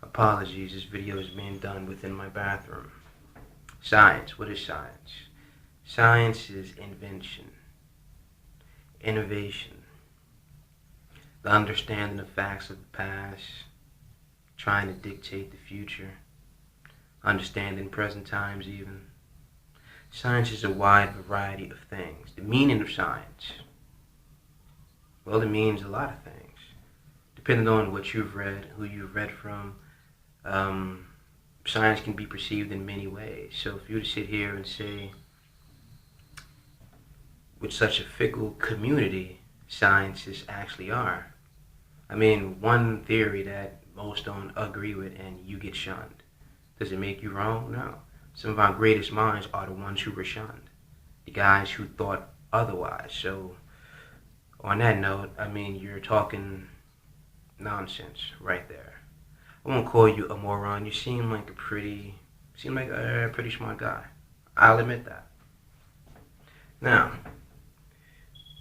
Apologies, this video is being done within my bathroom. Science. What is science? Science is invention, innovation, the understanding of facts of the past, trying to dictate the future, understanding present times even. Science is a wide variety of things. The meaning of science, well, it means a lot of things, depending on what you've read, who you've read from. Science can be perceived in many ways. So if you were to sit here and say, with such a fickle community, scientists actually are. I mean, one theory that most don't agree with and you get shunned. Does it make you wrong? No. Some of our greatest minds are the ones who were shunned. The guys who thought otherwise. So on that note, I mean, you're talking nonsense right there. I won't call you a moron. You seem like a pretty smart guy. I'll admit that. Now,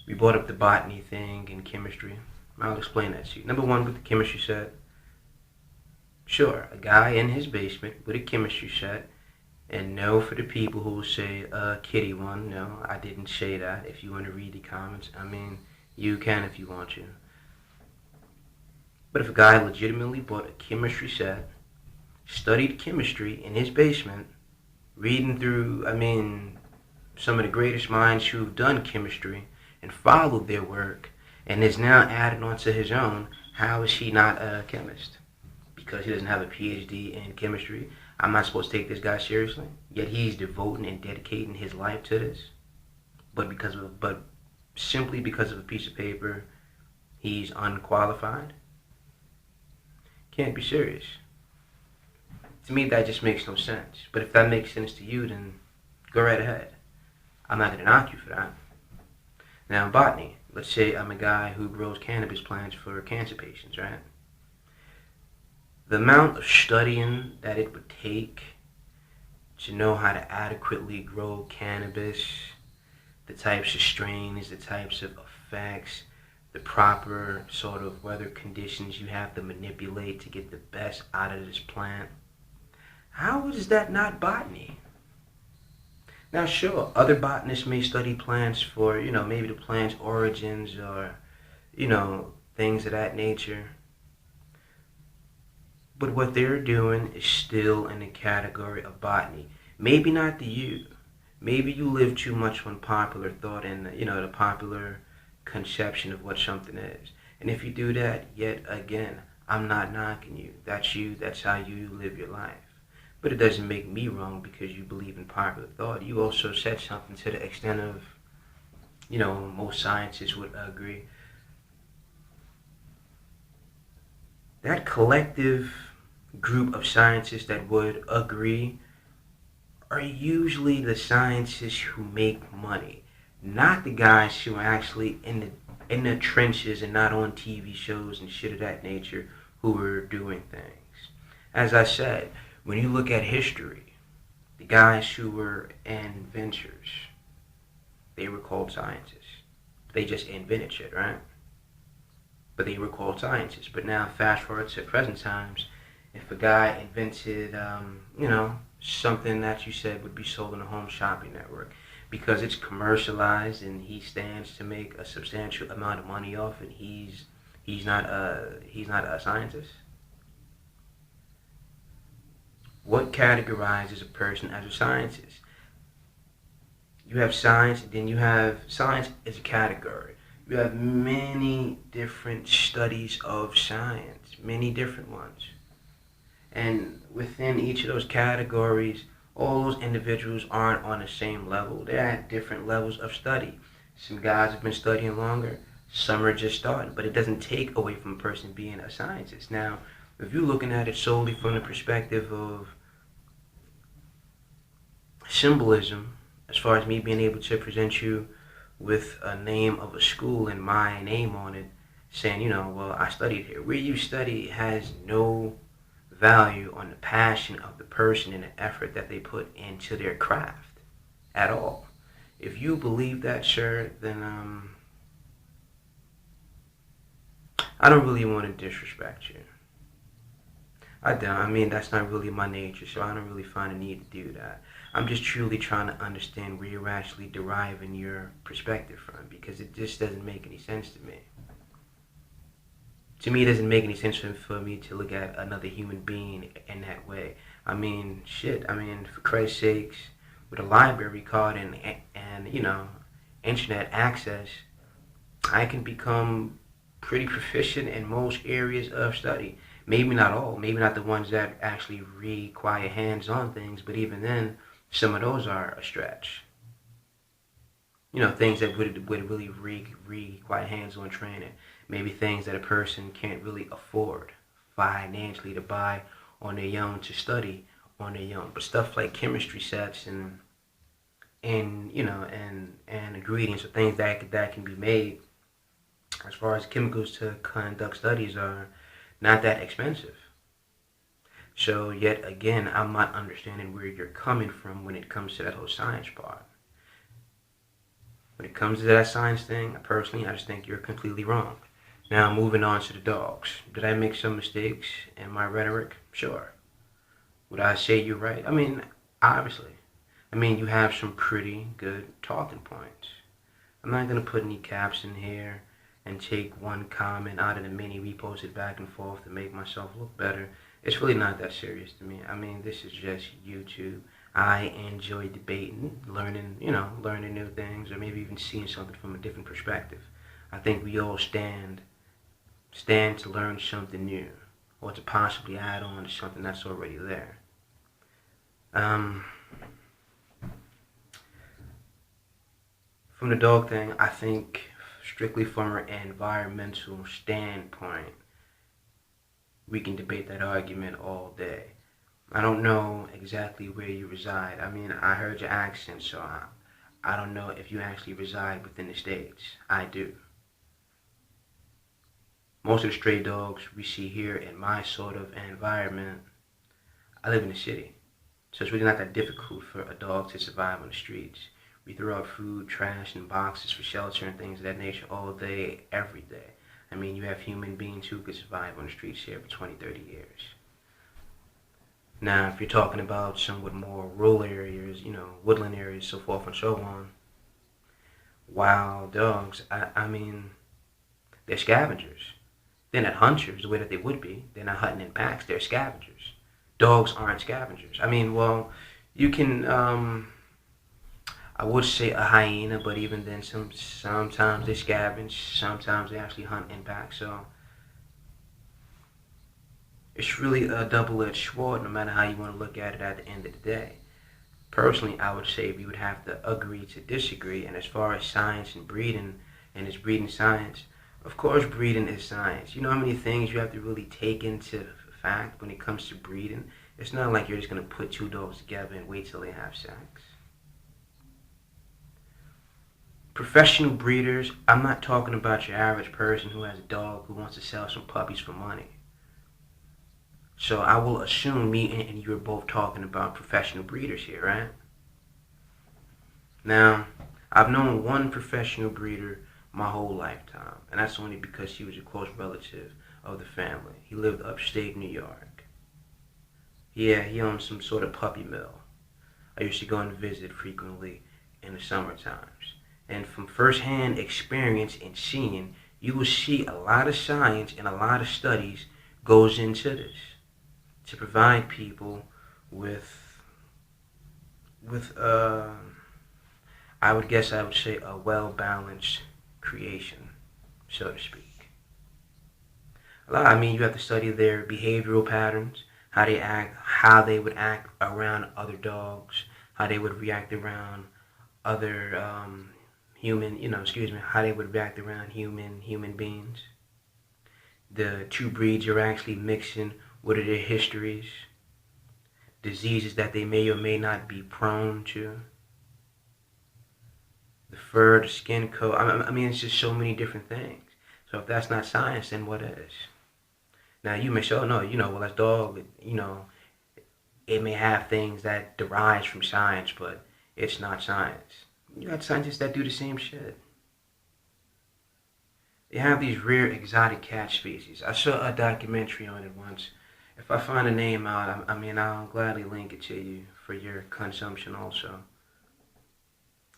we brought up the botany thing and chemistry. I'll explain that to you. Number one, with the chemistry set. Sure, a guy in his basement with a chemistry set. And no, for the people who will say, kitty one, no, I didn't say that. If you want to read the comments, I mean, you can if you want to. But if a guy legitimately bought a chemistry set, studied chemistry in his basement, reading through, some of the greatest minds who've done chemistry and followed their work, and is now added onto his own, how is he not a chemist? Because he doesn't have a PhD in chemistry, I'm not supposed to take this guy seriously? Yet he's devoting and dedicating his life to this? But simply because of a piece of paper, he's unqualified? Can't be serious. To me, that just makes no sense. But if that makes sense to you, then go right ahead. I'm not going to knock you for that. Now, botany. Let's say I'm a guy who grows cannabis plants for cancer patients, right? The amount of studying that it would take to know how to adequately grow cannabis, the types of strains, the types of effects, the proper sort of weather conditions you have to manipulate to get the best out of this plant. How is that not botany? Now sure, other botanists may study plants for, maybe the plant's origins or, things of that nature. But what they're doing is still in the category of botany. Maybe not to you. Maybe you live too much on popular thought and, the popular conception of what something is. And if you do that, yet again, I'm not knocking you. That's you. That's how you live your life. But it doesn't make me wrong because you believe in popular thought. You also said something to the extent of, most scientists would agree. That collective group of scientists that would agree are usually the scientists who make money. Not the guys who are actually in the trenches and not on TV shows and shit of that nature who are doing things. As I said, when you look at history, the guys who were inventors, they were called scientists. They just invented shit, right? But they were called scientists. But now, fast forward to present times, if a guy invented, something that you said would be sold on a home shopping network, because it's commercialized and he stands to make a substantial amount of money off it, he's not a scientist. What categorizes a person as a scientist? You have science, then you have science as a category. You have many different studies of science, many different ones. And within each of those categories, all those individuals aren't on the same level. They're at different levels of study. Some guys have been studying longer, some are just starting, but it doesn't take away from a person being a scientist. Now, if you're looking at it solely from the perspective of symbolism, as far as me being able to present you with a name of a school and my name on it, saying, well, I studied here. Where you study has no value on the passion of the person and the effort that they put into their craft at all. If you believe that, sir, then I don't really want to disrespect you. I don't. I mean, that's not really my nature, so I don't really find a need to do that. I'm just truly trying to understand where you're actually deriving your perspective from, because it just doesn't make any sense to me. To me, it doesn't make any sense for me to look at another human being in that way. I mean, shit. I mean, for Christ's sakes, with a library card and internet access, I can become pretty proficient in most areas of study. Maybe not all. Maybe not the ones that actually require hands-on things. But even then, some of those are a stretch. Things that would really require hands-on training. Maybe things that a person can't really afford financially to buy on their own, to study on their own. But stuff like chemistry sets and ingredients or things that can be made as far as chemicals to conduct studies are not that expensive. So yet again, I'm not understanding where you're coming from when it comes to that whole science part. When it comes to that science thing, personally, I just think you're completely wrong. Now, moving on to the dogs. Did I make some mistakes in my rhetoric? Sure. Would I say you're right? I mean, obviously. I mean, you have some pretty good talking points. I'm not going to put any caps in here and take one comment out of the many, repost it back and forth to make myself look better. It's really not that serious to me. I mean, this is just YouTube. I enjoy debating, learning new things, or maybe even seeing something from a different perspective. I think we all stand to learn something new, or to possibly add on to something that's already there. From the dog thing, I think strictly from an environmental standpoint, we can debate that argument all day. I don't know exactly where you reside. I mean, I heard your accent, so I don't know if you actually reside within the States. I do. Most of the stray dogs we see here in my sort of environment, I live in the city. So it's really not that difficult for a dog to survive on the streets. We throw out food, trash, and boxes for shelter and things of that nature all day, every day. I mean, you have human beings who could survive on the streets here for 20, 30 years. Now, if you're talking about somewhat more rural areas, woodland areas, so forth and so on, wild dogs, I mean, they're scavengers. They're not hunters the way that they would be. They're not hunting in packs. They're scavengers. Dogs aren't scavengers. I mean, well, you can, I would say a hyena, but even then, sometimes they scavenge. Sometimes they actually hunt in packs. So it's really a double-edged sword, no matter how you want to look at it at the end of the day. Personally, I would say we would have to agree to disagree. And as far as science and breeding, and it's breeding science, of course breeding is science. You know how many things you have to really take into fact when it comes to breeding? It's not like you're just going to put two dogs together and wait till they have sex. Professional breeders, I'm not talking about your average person who has a dog who wants to sell some puppies for money. So I will assume me and you are both talking about professional breeders here, right? Now, I've known one professional breeder my whole lifetime, and that's only because he was a close relative of the family. He lived upstate New York. Yeah, he owned some sort of puppy mill. I used to go and visit frequently in the summer times. And from first-hand experience and seeing, you will see a lot of science and a lot of studies goes into this to provide people with I would say a would-balanced creation, so to speak. I mean, you have to study their behavioral patterns, how they act, how they would act around other dogs, how they would react around other how they would react around human beings. The two breeds are actually mixing. What are their histories? Diseases that they may or may not be prone to. The fur, the skin coat. I mean, it's just so many different things. So if that's not science, then what is? Now you may say, oh no, well that dog, it may have things that derives from science, but it's not science. You got scientists that do the same shit. They have these rare exotic cat species. I saw a documentary on it once. If I find a name out, I mean, I'll gladly link it to you for your consumption also.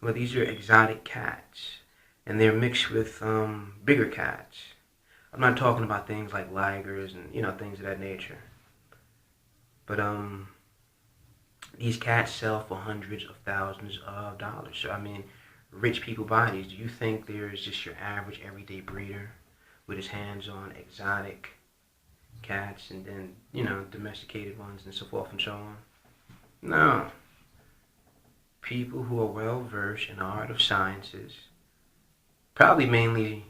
Well, these are exotic cats, and they're mixed with bigger cats. I'm not talking about things like ligers and things of that nature. But these cats sell for hundreds of thousands of dollars. So I mean, rich people buy these. Do you think there's just your average everyday breeder with his hands on exotic cats and then domesticated ones and so forth and so on? No. People who are well versed in the art of sciences, probably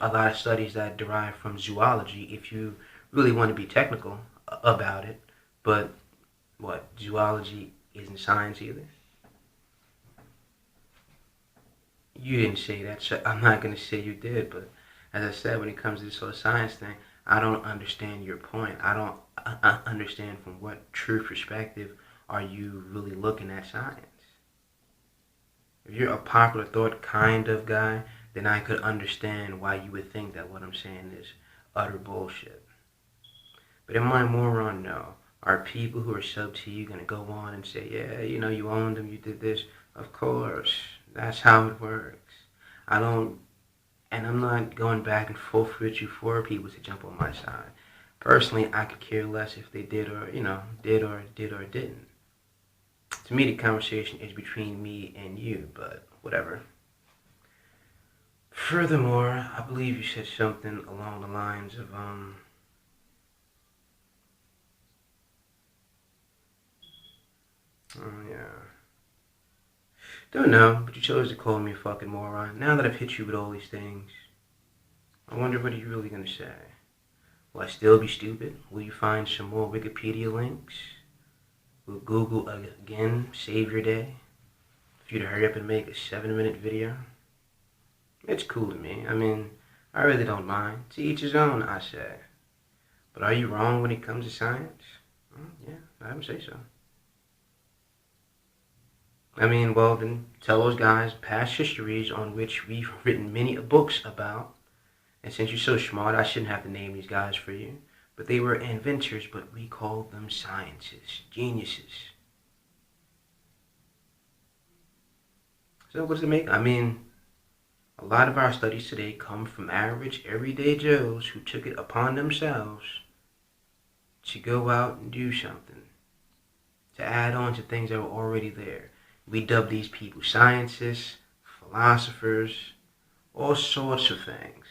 a lot of studies that derive from zoology if you really want to be technical about it. But what, zoology isn't science either? You didn't say that, so I'm not going to say you did, but as I said, when it comes to this sort of science thing, I don't understand your point. I don't understand from what true perspective are you really looking at science. If you're a popular thought kind of guy, then I could understand why you would think that what I'm saying is utter bullshit. But am I a moron? No. Are people who are sub to you going to go on and say, yeah, you owned them, you did this? Of course. That's how it works. And I'm not going back and forth with you for people to jump on my side. Personally, I could care less if they did or didn't. To me, the conversation is between me and you, but whatever. Furthermore, I believe you said something along the lines of, oh yeah. Don't know, but you chose to call me a fucking moron. Now that I've hit you with all these things, I wonder what you're really gonna say. Will I still be stupid? Will you find some more Wikipedia links? Will Google again save your day? For you to hurry up and make a 7-minute video? It's cool to me. I mean, I really don't mind. To each his own, I say. But are you wrong when it comes to science? Yeah, I would say so. I mean, well, then tell those guys past histories on which we've written many books about. And since you're so smart, I shouldn't have to name these guys for you. But they were inventors, but we called them scientists, geniuses. So what does it make? I mean, a lot of our studies today come from average, everyday Joes who took it upon themselves to go out and do something, to add on to things that were already there. We dub these people scientists, philosophers, all sorts of things.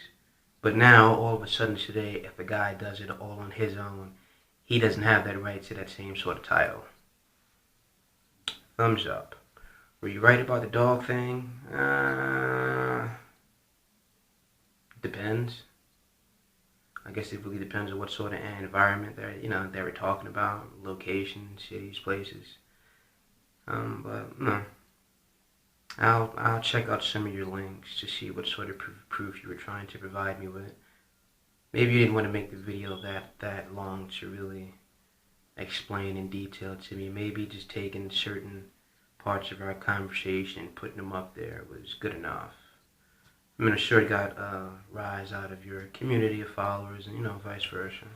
But now, all of a sudden today, if a guy does it all on his own, he doesn't have that right to that same sort of title. Thumbs up. Were you right about the dog thing? Depends. I guess it really depends on what sort of environment they were talking about, location, cities, places. But no. I'll check out some of your links to see what sort of proof you were trying to provide me with. Maybe you didn't want to make the video that long to really explain in detail to me. Maybe just taking certain parts of our conversation and putting them up there was good enough. I mean, I'm sure it got a rise out of your community of followers and, vice versa.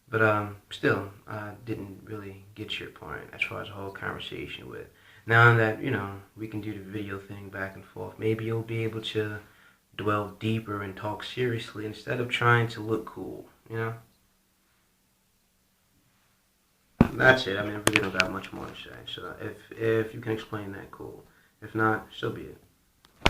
But still, I didn't really get your point as far as the whole conversation with. Now that, we can do the video thing back and forth, maybe you'll be able to dwell deeper and talk seriously instead of trying to look cool, That's it. I mean, I really don't got much more to say. So if you can explain that, cool. If not, so be it.